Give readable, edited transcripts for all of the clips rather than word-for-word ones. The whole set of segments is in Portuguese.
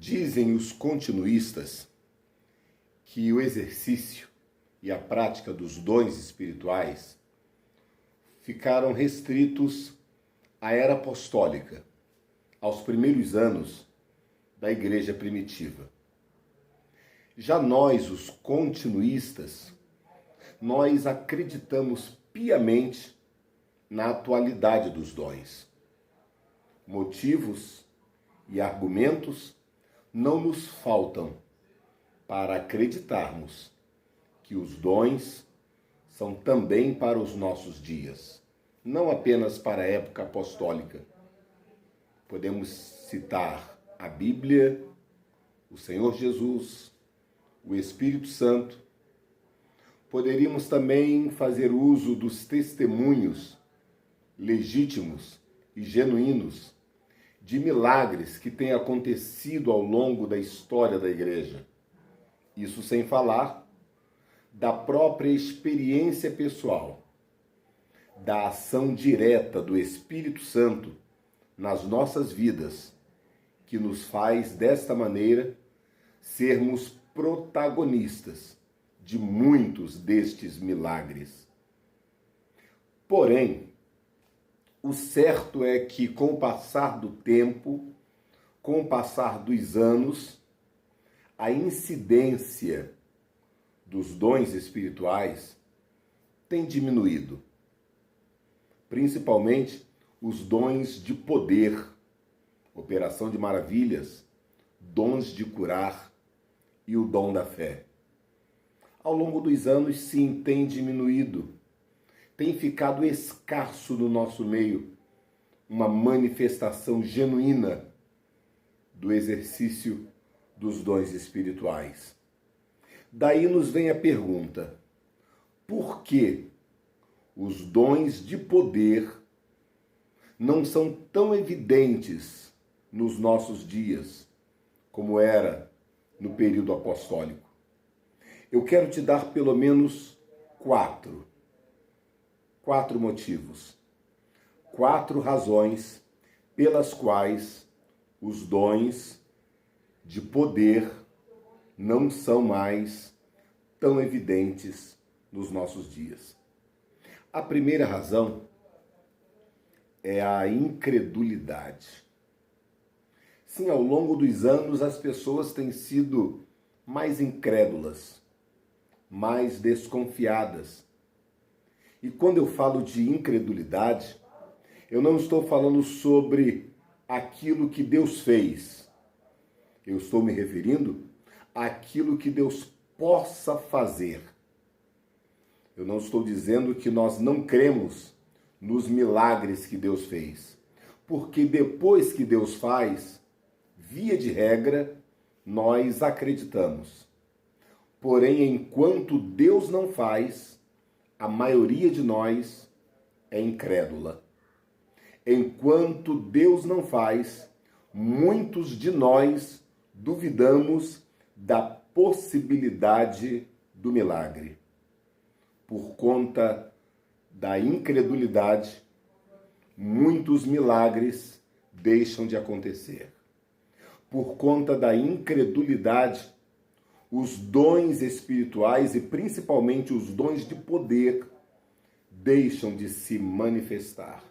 Dizem os continuistas que o exercício e a prática dos dons espirituais ficaram restritos à era apostólica, aos primeiros anos da igreja primitiva. Já nós, os continuistas, nós acreditamos piamente na atualidade dos dons. Motivos e argumentos não nos faltam para acreditarmos que os dons são também para os nossos dias, não apenas para a época apostólica. Podemos citar a Bíblia, o Senhor Jesus, o Espírito Santo. Poderíamos também fazer uso dos testemunhos legítimos e genuínos de milagres que têm acontecido ao longo da história da igreja. Isso sem falar da própria experiência pessoal, da ação direta do Espírito Santo nas nossas vidas, que nos faz, desta maneira, sermos protagonistas de muitos destes milagres. Porém, o certo é que, com o passar do tempo, com o passar dos anos, a incidência dos dons espirituais tem diminuído. Principalmente os dons de poder, operação de maravilhas, dons de curar e o dom da fé. Ao longo dos anos, sim, tem diminuído. Tem ficado escasso no nosso meio uma manifestação genuína do exercício dos dons espirituais. Daí nos vem a pergunta: por que os dons de poder não são tão evidentes nos nossos dias como era no período apostólico? Eu quero te dar pelo menos quatro motivos, 4 razões pelas quais os dons de poder não são mais tão evidentes nos nossos dias. A primeira razão é a incredulidade. Sim, ao longo dos anos as pessoas têm sido mais incrédulas, mais desconfiadas. E quando eu falo de incredulidade, eu não estou falando sobre aquilo que Deus fez. Eu estou me referindo àquilo que Deus possa fazer. Eu não estou dizendo que nós não cremos nos milagres que Deus fez. Porque depois que Deus faz, via de regra, nós acreditamos. Porém, enquanto Deus não faz, a maioria de nós é incrédula. Enquanto Deus não faz, muitos de nós duvidamos da possibilidade do milagre. Por conta da incredulidade, muitos milagres deixam de acontecer. Por conta da incredulidade, os dons espirituais e principalmente os dons de poder deixam de se manifestar.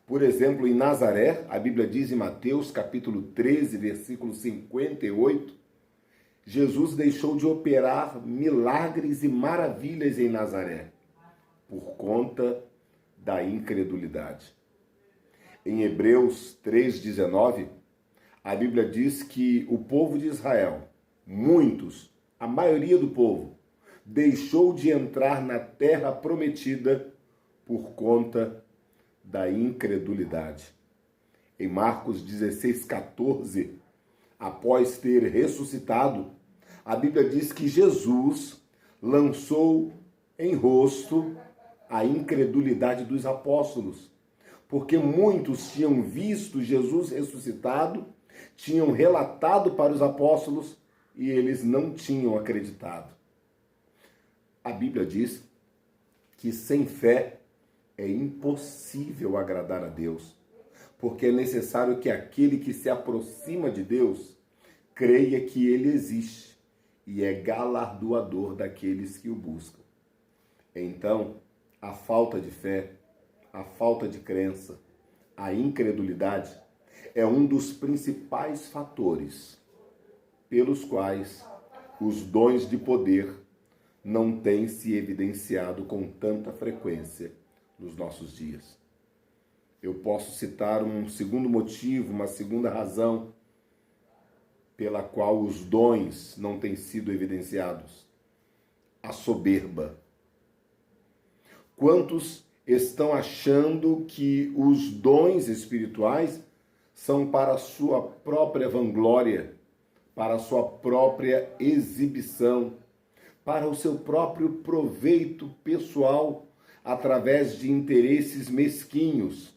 Por exemplo, em Nazaré, a Bíblia diz em Mateus capítulo 13, versículo 58, Jesus deixou de operar milagres e maravilhas em Nazaré por conta da incredulidade. Em Hebreus 3,19, a Bíblia diz que o povo de Israel, muitos, a maioria do povo, deixou de entrar na terra prometida por conta da incredulidade. Em Marcos 16,14, após ter ressuscitado, a Bíblia diz que Jesus lançou em rosto a incredulidade dos apóstolos, porque muitos tinham visto Jesus ressuscitado, tinham relatado para os apóstolos e eles não tinham acreditado. A Bíblia diz que sem fé é impossível agradar a Deus, porque é necessário que aquele que se aproxima de Deus creia que ele existe e é galardoador daqueles que o buscam. Então, a falta de fé, a falta de crença, a incredulidade é um dos principais fatores pelos quais os dons de poder não têm se evidenciado com tanta frequência nos nossos dias. Eu posso citar um segundo motivo, uma segunda razão pela qual os dons não têm sido evidenciados: a soberba. Quantos estão achando que os dons espirituais são para a sua própria vanglória, para a sua própria exibição, para o seu próprio proveito pessoal, através de interesses mesquinhos?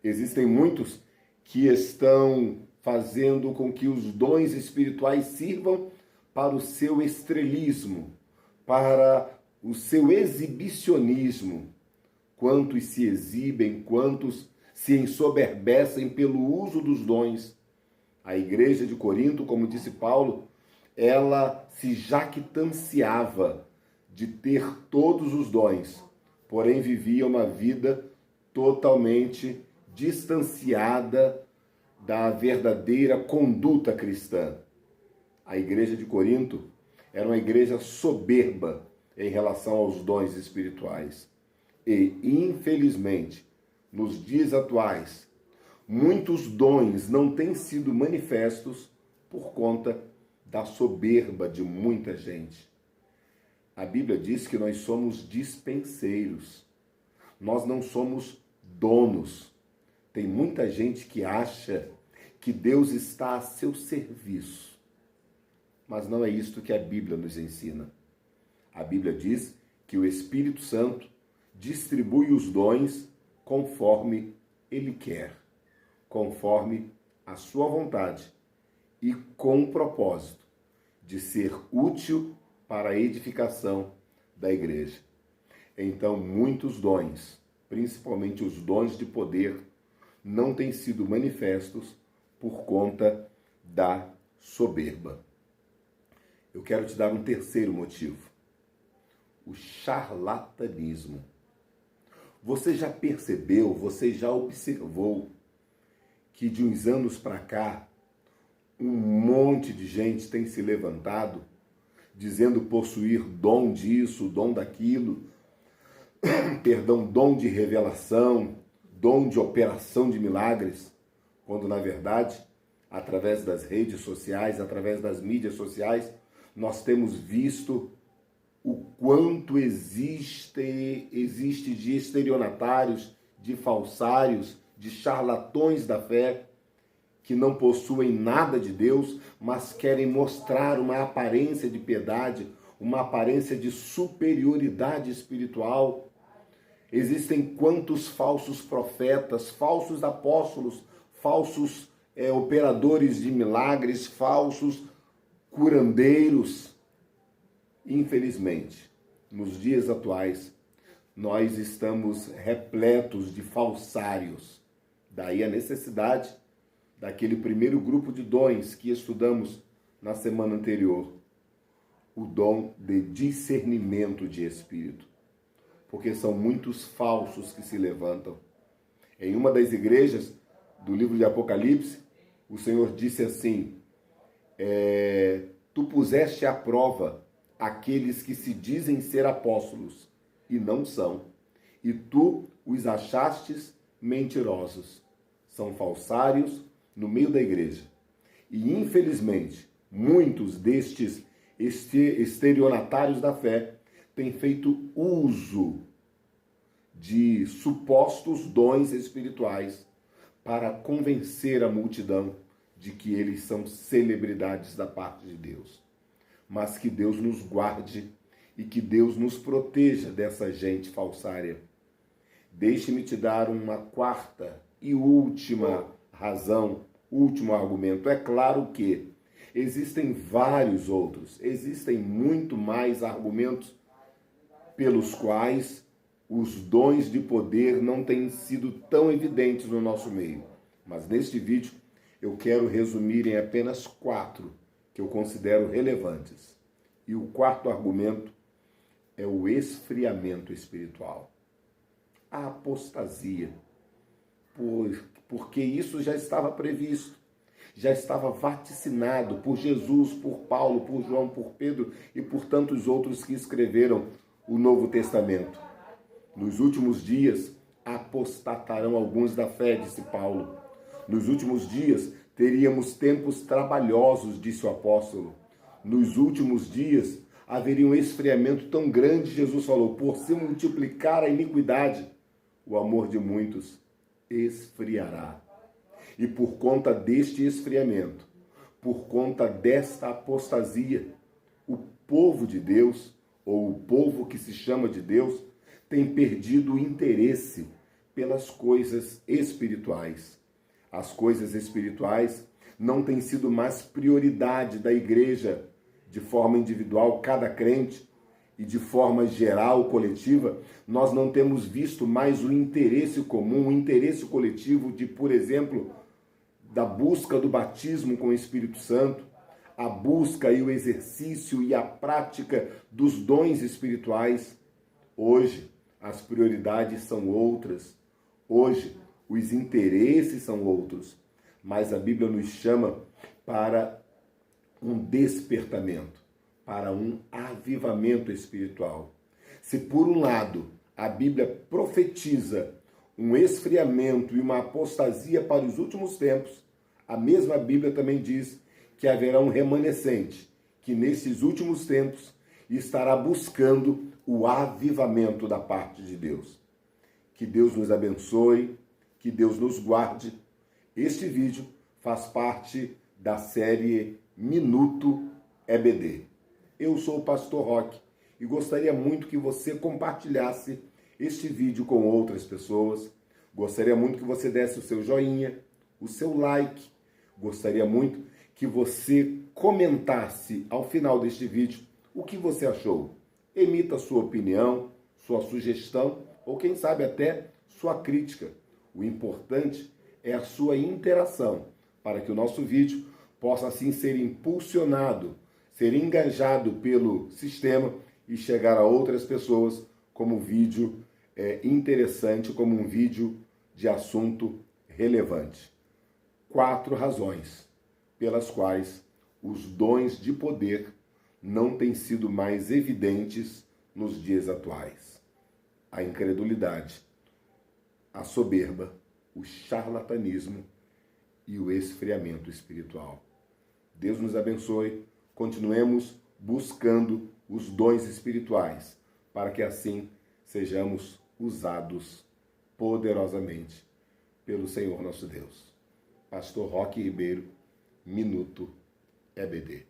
Existem muitos que estão fazendo com que os dons espirituais sirvam para o seu estrelismo, para o seu exibicionismo. Quantos se exibem, quantos se ensoberbecem pelo uso dos dons. A igreja de Corinto, como disse Paulo, ela se jactanciava de ter todos os dons, porém vivia uma vida totalmente distanciada da verdadeira conduta cristã. A igreja de Corinto era uma igreja soberba em relação aos dons espirituais. E, infelizmente, nos dias atuais, muitos dons não têm sido manifestos por conta da soberba de muita gente. A Bíblia diz que nós somos dispenseiros. Nós não somos donos. Tem muita gente que acha que Deus está a seu serviço. Mas não é isto que a Bíblia nos ensina. A Bíblia diz que o Espírito Santo distribui os dons conforme Ele quer, conforme a sua vontade e com o propósito de ser útil para a edificação da igreja. Então, muitos dons, principalmente os dons de poder, não têm sido manifestos por conta da soberba. Eu quero te dar um terceiro motivo: o charlatanismo. Você já percebeu, você já observou que de uns anos para cá, um monte de gente tem se levantado dizendo possuir dom disso, dom daquilo, dom de revelação, dom de operação de milagres, quando na verdade, através das redes sociais, através das mídias sociais, nós temos visto o quanto existe de estelionatários, de falsários, de charlatões da fé, que não possuem nada de Deus, mas querem mostrar uma aparência de piedade, uma aparência de superioridade espiritual. Existem quantos falsos profetas, falsos apóstolos, falsos operadores de milagres, falsos curandeiros. Infelizmente, nos dias atuais, nós estamos repletos de falsários. Daí a necessidade daquele primeiro grupo de dons que estudamos na semana anterior, o dom de discernimento de espírito. Porque são muitos falsos que se levantam. Em uma das igrejas do livro de Apocalipse, o Senhor disse assim: tu puseste à prova aqueles que se dizem ser apóstolos e não são, e tu os achastes mentirosos. São falsários no meio da igreja. E, infelizmente, muitos destes estelionatários da fé têm feito uso de supostos dons espirituais para convencer a multidão de que eles são celebridades da parte de Deus. Mas que Deus nos guarde e que Deus nos proteja dessa gente falsária. Deixe-me te dar uma quarta e última razão, último argumento. É claro que existem vários outros, existem muito mais argumentos pelos quais os dons de poder não têm sido tão evidentes no nosso meio. Mas neste vídeo eu quero resumir em apenas 4 que eu considero relevantes. E o quarto argumento é o esfriamento espiritual. A apostasia. Porque isso já estava previsto, já estava vaticinado por Jesus, por Paulo, por João, por Pedro e por tantos outros que escreveram o Novo Testamento. Nos últimos dias, apostatarão alguns da fé, disse Paulo. Nos últimos dias, teríamos tempos trabalhosos, disse o apóstolo. Nos últimos dias, haveria um esfriamento tão grande, Jesus falou, por se multiplicar a iniquidade, o amor de muitos esfriará. E por conta deste esfriamento, por conta desta apostasia, o povo de Deus, ou o povo que se chama de Deus, tem perdido o interesse pelas coisas espirituais. As coisas espirituais não têm sido mais prioridade da igreja, de forma individual, cada crente, e de forma geral, coletiva. Nós não temos visto mais o interesse comum, o interesse coletivo de, por exemplo, da busca do batismo com o Espírito Santo, a busca e o exercício e a prática dos dons espirituais. Hoje, as prioridades são outras. Hoje, os interesses são outros. Mas a Bíblia nos chama para um despertamento, para um avivamento espiritual. Se por um lado a Bíblia profetiza um esfriamento e uma apostasia para os últimos tempos, a mesma Bíblia também diz que haverá um remanescente que nesses últimos tempos estará buscando o avivamento da parte de Deus. Que Deus nos abençoe, que Deus nos guarde. Este vídeo faz parte da série Minuto EBD. Eu sou o Pastor Roque e gostaria muito que você compartilhasse este vídeo com outras pessoas. Gostaria muito que você desse o seu joinha, o seu like. Gostaria muito que você comentasse ao final deste vídeo o que você achou. Emita sua opinião, sua sugestão ou quem sabe até sua crítica. O importante é a sua interação para que o nosso vídeo possa assim ser impulsionado, ser engajado pelo sistema e chegar a outras pessoas como um vídeo interessante, como um vídeo de assunto relevante. 4 razões pelas quais os dons de poder não têm sido mais evidentes nos dias atuais. A incredulidade, a soberba, o charlatanismo e o esfriamento espiritual. Deus nos abençoe. Continuemos buscando os dons espirituais, para que assim sejamos usados poderosamente pelo Senhor nosso Deus. Pastor Roque Ribeiro, Minuto EBD.